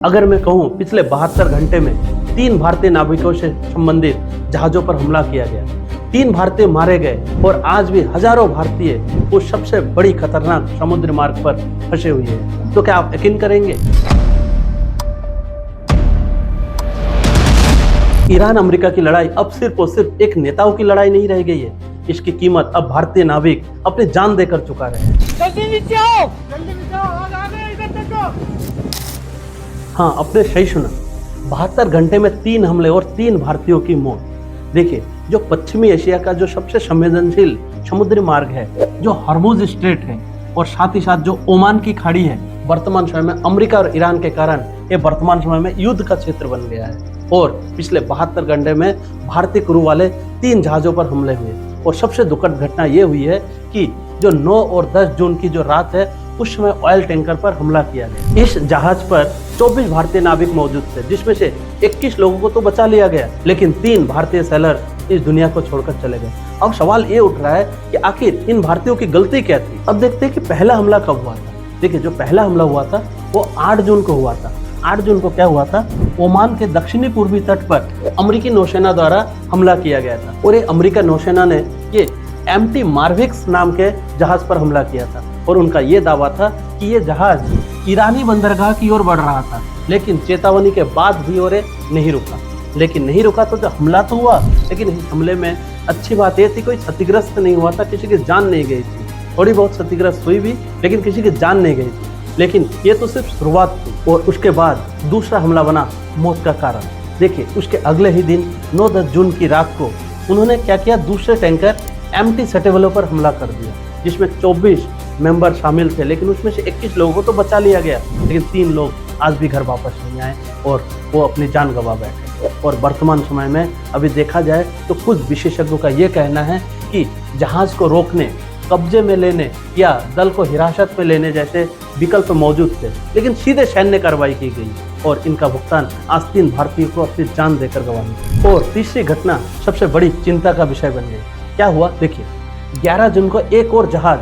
अगर मैं कहूं पिछले 72 घंटे में 3 भारतीय नाविकों से संबंधित जहाजों पर हमला किया गया, 3 भारतीय मारे गए और आज भी हजारों भारतीय उस सबसे बड़ी खतरनाक समुद्री मार्ग पर फंसे हुए हैं, तो क्या आप यकीन करेंगे? ईरान अमेरिका की लड़ाई अब सिर्फ और सिर्फ एक नेताओं की लड़ाई नहीं रह गई है, इसकी कीमत अब भारतीय नाविक अपनी जान देकर चुका रहे हैं। हाँ, अपने सही सुना, 72 घंटे में 3 हमले और 3 भारतीयों की मौत। देखिए, जो पश्चिमी एशिया का जो सबसे संवेदनशील समुद्री मार्ग है, जो हॉर्मुज स्ट्रेट है और साथ ही साथ जो ओमान की खाड़ी है, वर्तमान समय में अमेरिका और ईरान के कारण ये वर्तमान समय में युद्ध का क्षेत्र बन गया है। और पिछले 72 घंटे में भारतीय क्रू वाले 3 जहाजों पर हमले हुए और सबसे दुखद घटना ये हुई है कि जो 9 और 10 जून की जो रात है, उस समय ऑयल टैंकर पर हमला किया गया। इस जहाज पर 24 भारतीय नाविक मौजूद थे, जिसमें से 21 लोगों को तो बचा लिया गया, लेकिन 3 भारतीय सैलर इस दुनिया को छोड़कर चले गए। अब सवाल ये उठ रहा है कि आखिर इन भारतीयों की गलती क्या थी। अब देखते हैं कि पहला हमला कब हुआ था। देखिए, जो पहला हमला हुआ था वो 8 जून को हुआ था। 8 जून को क्या हुआ था? ओमान के दक्षिणी पूर्वी तट पर अमेरिकी नौसेना द्वारा हमला किया गया था और ये अमेरिकी नौसेना ने ये एमटी मार्विक्स नाम के जहाज पर हमला किया था और उनका ये दावा था कि ये जहाज ईरानी बंदरगाह की ओर बढ़ रहा था, लेकिन चेतावनी के बाद भी और नहीं रुका। तो जो हमला तो हुआ, लेकिन इस हमले में अच्छी बात ये थी कोई क्षतिग्रस्त नहीं हुआ था, किसी की जान नहीं गई थी। थोड़ी बहुत क्षतिग्रस्त हुई भी, लेकिन किसी की जान नहीं गई थी। लेकिन ये तो सिर्फ शुरुआत थी और उसके बाद दूसरा हमला बना मौत का कारण। देखिए, उसके अगले ही दिन 9-10 जून की रात को उन्होंने क्या किया, दूसरे टैंकर एमटी सटेवलो पर हमला कर दिया, जिसमें 24 मेंबर शामिल थे, लेकिन उसमें से 21 लोगों को तो बचा लिया गया, लेकिन 3 लोग आज भी घर वापस नहीं आए और वो अपनी जान गंवा बैठे। और वर्तमान समय में अभी देखा जाए तो कुछ विशेषज्ञों का ये कहना है कि जहाज को रोकने, कब्जे में लेने या दल को हिरासत में लेने जैसे विकल्प मौजूद थे, लेकिन सीधे सैन्य कार्रवाई की गई और इनका भुगतान आज 3 भारतीयों को अपनी जान देकर गंवानी। और तीसरी घटना सबसे बड़ी चिंता का विषय बन गई। क्या हुआ? देखिए, 11 जून को एक और जहाज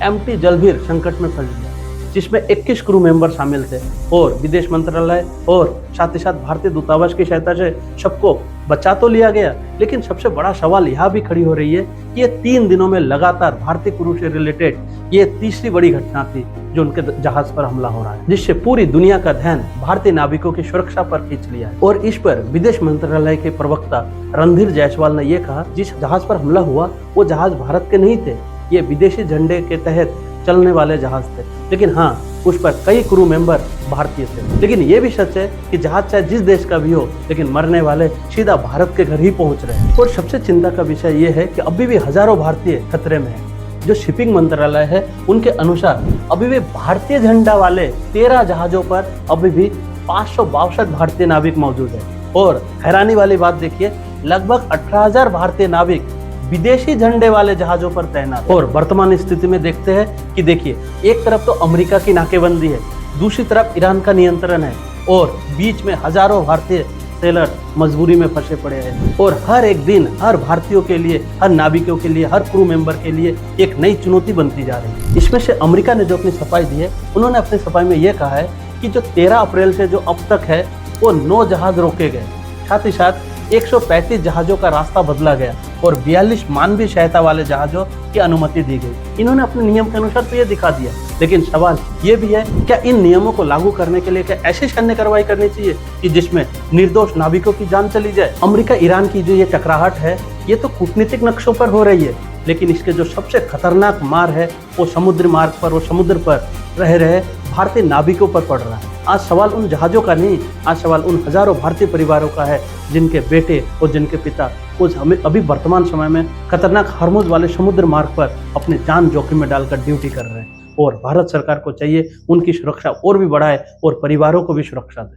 एमटी जलभीर संकट में फंस गया, जिसमें 21 क्रू मेंबर शामिल थे और विदेश मंत्रालय और साथ ही साथ भारतीय दूतावास की सहायता से सबको बचा तो लिया गया, लेकिन सबसे बड़ा सवाल यहाँ भी खड़ी हो रही है कि ये 3 दिनों में लगातार भारतीय क्रू से रिलेटेड ये तीसरी बड़ी घटना थी जो उनके जहाज पर हमला हो रहा है, जिससे पूरी दुनिया का ध्यान भारतीय नाविकों की सुरक्षा पर खींच लिया है। और इस पर विदेश मंत्रालय के प्रवक्ता रणधीर जायसवाल ने यह कहा, जिस जहाज पर हमला हुआ वो जहाज भारत के नहीं थे, ये विदेशी झंडे के तहत चलने वाले जहाज थे, लेकिन हाँ, उस पर कई क्रू मेंबर भारतीय थे। लेकिन ये भी सच है कि जहाज चाहे जिस देश का भी हो, लेकिन मरने वाले सीधा भारत के घर ही पहुंच रहे हैं। और सबसे चिंता का विषय ये है कि अभी भी हजारों भारतीय खतरे में हैं। जो शिपिंग मंत्रालय है उनके अनुसार अभी भी भारतीय झंडा वाले 13 जहाजों पर अभी भी 562 भारतीय नाविक मौजूद है। और हैरानी वाली बात देखिए, लगभग 18,000 भारतीय नाविक विदेशी झंडे वाले जहाजों पर तैनात। और वर्तमान स्थिति में देखते हैं कि देखिए, एक तरफ तो अमेरिका की नाकेबंदी है, दूसरी तरफ ईरान का नियंत्रण है और बीच में हजारों भारतीय सेलर मजबूरी में फंसे पड़े हैं। और हर एक दिन हर भारतीयों के लिए, हर नाविकों के लिए, हर क्रू मेंबर के लिए एक नई चुनौती बनती जा रही है। इसमें से अमेरिका ने जो अपनी सफाई दी है, उन्होंने अपनी सफाई में ये कहा है कि जो 13 अप्रैल से जो अब तक है वो 9 जहाज रोके गए, साथ ही साथ 135 जहाजों का रास्ता बदला गया और 42 मानवीय सहायता वाले जहाजों की अनुमति दी गई। इन्होंने अपने नियम के अनुसार तो ये दिखा दिया, लेकिन सवाल ये भी है, क्या इन नियमों को लागू करने के लिए क्या ऐसी सैन्य कार्रवाई करनी चाहिए कि जिसमें निर्दोष नाविकों की जान चली जाए? अमेरिका ईरान की जो ये टकराहट है, ये तो कूटनीतिक नक्शों पर हो रही है, लेकिन इसके जो सबसे खतरनाक मार है वो समुद्री मार्ग पर, वो समुद्र पर रह रहे भारतीय नाविकों पर पड़ रहा है। आज सवाल उन जहाजों का नहीं, आज सवाल उन हजारों भारतीय परिवारों का है जिनके बेटे और जिनके पिता उस हमें अभी वर्तमान समय में खतरनाक हॉर्मुज वाले समुद्र मार्ग पर अपनी जान जोखिम में डालकर ड्यूटी कर रहे हैं। और भारत सरकार को चाहिए उनकी सुरक्षा और भी बढ़ाए और परिवारों को भी सुरक्षा दे।